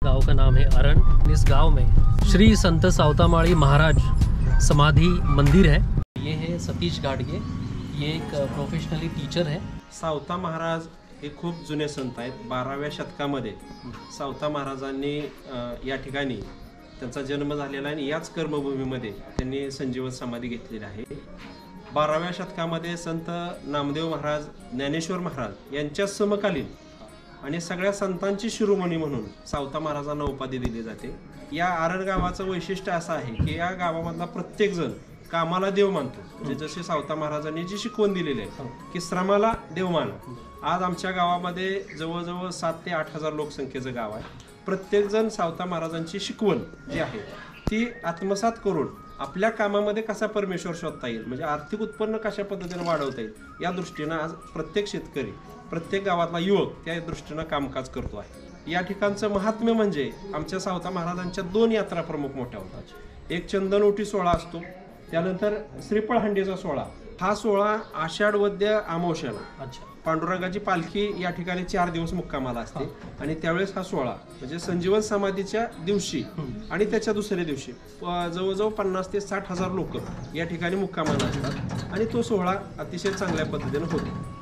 गांव का नाम है अरण। इस गांव में श्री संत सावतामाळी महाराज समाधि मंदिर है। ये है सतीश गाडगे, ये एक प्रोफेशनली टीचर है। सावता महाराज हे खूप जुने संत आहेत। 12व्या शतकामध्ये सावता महाराजांनी या ठिकाणी त्यांचा जन्म झालेला आणि याच कर्मभूमीमध्ये त्यांनी संजीवन समाधी घेतलेली आहे। 12व्या शतकामध्ये संत नामदेव महाराज, ज्ञानेश्वर महाराज यांच्या समकालीन आणि सगळ्या संतांची शिरोमणी म्हणून सावता महाराजांना उपाधी दिली जाते। या आरण गावाचं वैशिष्ट्य असं आहे की या गावामधला प्रत्येक जण कामाला देव मानतो। म्हणजे जसे सावता महाराजांनी जी शिकवण दिलेली आहे की श्रमाला देव माना। आज आमच्या गावामध्ये जवळजवळ 7 ते 8 हजार लोकसंख्येचं गाव आहे। प्रत्येक जण सावता महाराजांची शिकवण जी आहे ती आत्मसात करून आपल्या कामामध्ये कसा परमेश्वर शोधता येईल, म्हणजे आर्थिक उत्पन्न कशा पद्धतीने वाढवता येईल या दृष्टीनं आज प्रत्येक शेतकरी, प्रत्येक गावातला युवक त्या दृष्टीनं कामकाज करतो आहे। या ठिकाणचं महात्म्य म्हणजे आमच्या सावता महाराजांच्या 2 यात्रा प्रमुख मोठ्या होतात। एक चंदनओटी सोहळा असतो, त्यानंतर श्रीफळ हंडीचा सोहळा। हा सोहळा आषाढ वद्य अमावस्येला पांडुरंगाची पालखी या ठिकाणी 4 दिवस मुक्कामाला असते आणि त्यावेळेस हा सोहळा म्हणजे संजीवन समाधीच्या दिवशी आणि त्याच्या दुसऱ्या दिवशी जवळजवळ 50 ते 60 हजार लोक या ठिकाणी मुक्कामाला असतात आणि तो सोहळा अतिशय चांगल्या पद्धतीने होतो।